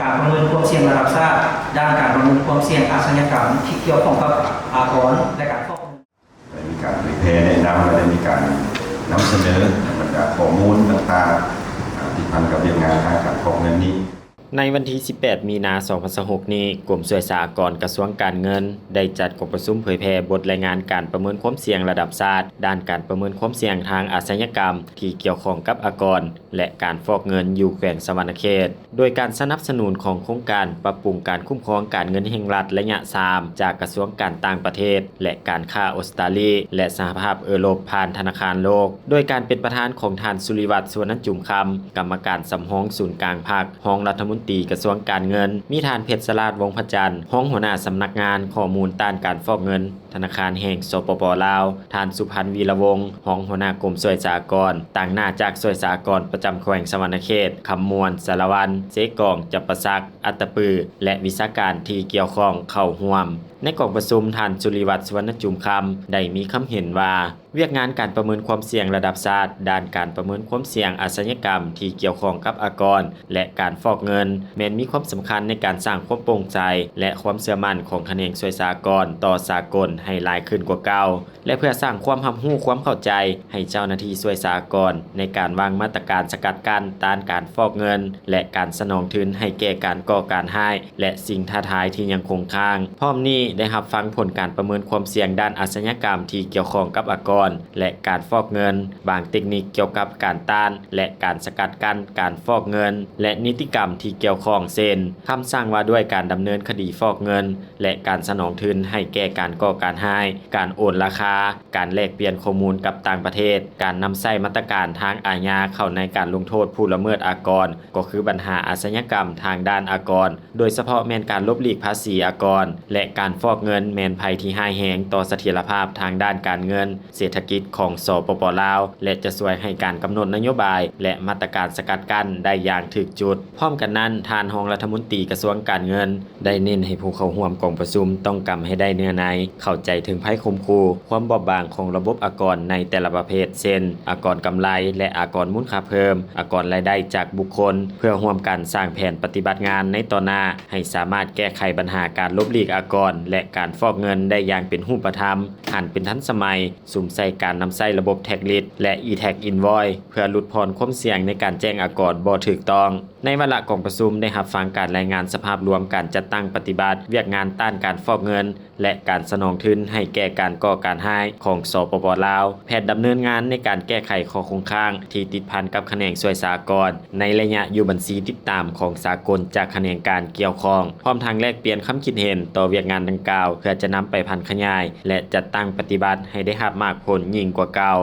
การประเมินความเสี่ยงระดับชาติด้านการประเมินความเสี่ยงอาชญากรรมที่เกี่ยวข้องกับอากรและการฟอกเงินได้มีการเผยแพร่แนะนำและได้มีการนำเสนอบรรดาข้อมูลต่างๆที่พันกับเรื่องงานทางการฟอกเงินนี้ในวันที่ 18 มีนา 2026 นี้กรมสวยสหกรณ์กระทรวงการเงินได้จัดกองประชุมเผยแพร่บทรายงานการประเมินความเสี่ยงระดับชาติด้านการประเมินความเสี่ยงทางอาชญากรรมที่เกี่ยวข้องกับอากรและการฟอกเงินอยู่แขวงสะหวรรณเขตโดยการสนับสนุนของโครงการปรับปรุงการคุ้มครองการเงินแห่งรัฐระยะ 3 จากกระทรวงการต่างประเทศและการค้าออสเตรเลียและสหภาพยุโรปผ่านธนาคารโลกโดยการเป็นประธานของท่านสุริวัฒน์ สุวรรณจุ่มคำกรรมการสำห้องศูนย์กลางภาคห้องรัฐมนตรีกระทรวงการเงินมีท่านเพชรสลาดวงศ์พระจันทร์ห้องหัวหน้าสำนักงานข้อมูลต้านการฟอกเงินธนาคารแห่งสปป.ลาวท่านสุพันธ์วีระวงศ์ห้องหัวหน้ากรมสวยสหกรณ์ต่างหน้าจากสวยสหกรณ์ประจำแขวงสะหวรรณเขตคำมวลสารวันเสกองจับประซักอัตตปือและวิชาการที่เกี่ยวข้องเข้าร่วมในกองประชุมท่านสุริวัฒน์ สุวรรณจุ่มคำได้มีคำเห็นว่าเวียกงานการประเมินความเสี่ยงระดับชาติด้านการประเมินความเสี่ยงอาชญากรรมที่เกี่ยวข้องกับอากรและการฟอกเงินแม้นมีความสำคัญในการสร้างความโปร่งใสและความเชื่อมั่นของแขนงสวยสหกรณ์ต่อสากลให้หลายขึ้นกว่าเก่าและเพื่อสร้างความรับรู้ความเข้าใจให้เจ้าหน้าที่สวยสหกรณ์ในการวางมาตรการสกัดกั้นต้านการฟอกเงินและการสนองทุนให้แก่การก่อการร้ายและสิ่งท้าทายที่ยังคงค้างพร้อมนี้ได้รับฟังผลการประเมินความเสี่ยงด้านอาชญากรรมที่เกี่ยวข้องกับอากรและการฟอกเงินบางเทคนิคเกี่ยวกับการต้านและการสกัดกั้นการฟอกเงินและนิติกรรมที่เกี่ยวข้องเช่นคำสั่งว่าด้วยการดำเนินคดีฟอกเงินและการสนองทุนให้แก่การก่อการร้ายการโอนราคาการแลกเปลี่ยนข้อมูลกับต่างประเทศการนำใช้มาตรการทางอาญาเข้าในการลงโทษผู้ละเมิดอากรก็คือปัญหาอาชญากรรมทางด้านอากรโดยเฉพาะแม่นการลบหลีกภาษีอากรและการฟอกเงินแม่นภัยที่ร้ายแรงต่อเสถียรภาพทางด้านการเงินเศรษฐกิจของสปป.ลาวและจะช่วยให้การกำหนดนโยบายและมาตรการสกัดกั้นได้อย่างถูกจุดพร้อมกันนั้นท่านรองรัฐมนตรีกระทรวงการเงินได้เน้นให้ผู้เข้าร่วมกองประชุมต้องกำให้ได้เนื้อในเข้าใจถึงภัยข่มขู่ความบอบบางของระบบอากรในแต่ละประเภทเช่นอากรกำไรและอากรมูลค่าเพิ่มอากรรายได้จากบุคคลเพื่อร่วมกันสร้างแผนปฏิบัติงานในต่อหน้าให้สามารถแก้ไขปัญหาการลบหลีกอากรและการฟอกเงินได้อย่างเป็นรูปธรรมทันเป็นทันสมัยสุ่มใส่การนำใช้ระบบแท็กลิสและ e-tag invoice เพื่อลดพรความเสี่ยงในการแจ้งอากรบ่ถูกต้องในวาระกองประชุมได้รับฟังการรายงานสภาพรวมการจัดตั้งปฏิบัติเวียกงานต้านการฟอกเงินและการสนองทุนให้แก่การก่อการร้ายของสปป.ลาวแผนดำเนินงานในการแก้ไขข้อคงค้างที่ติดพันกับแขนงสวยสหกรณ์ในระยะอยู่บัญชีติดตามของสากลจากแขนงการเกี่ยวข้องพร้อมทางแลกเปลี่ยนความคิดเห็นต่อเวียกงานดังกล่าวเพื่อจะนำไปพัฒนาและจัดตั้งปฏิบัติให้ได้รับมากผลยิ่งกว่าเก่า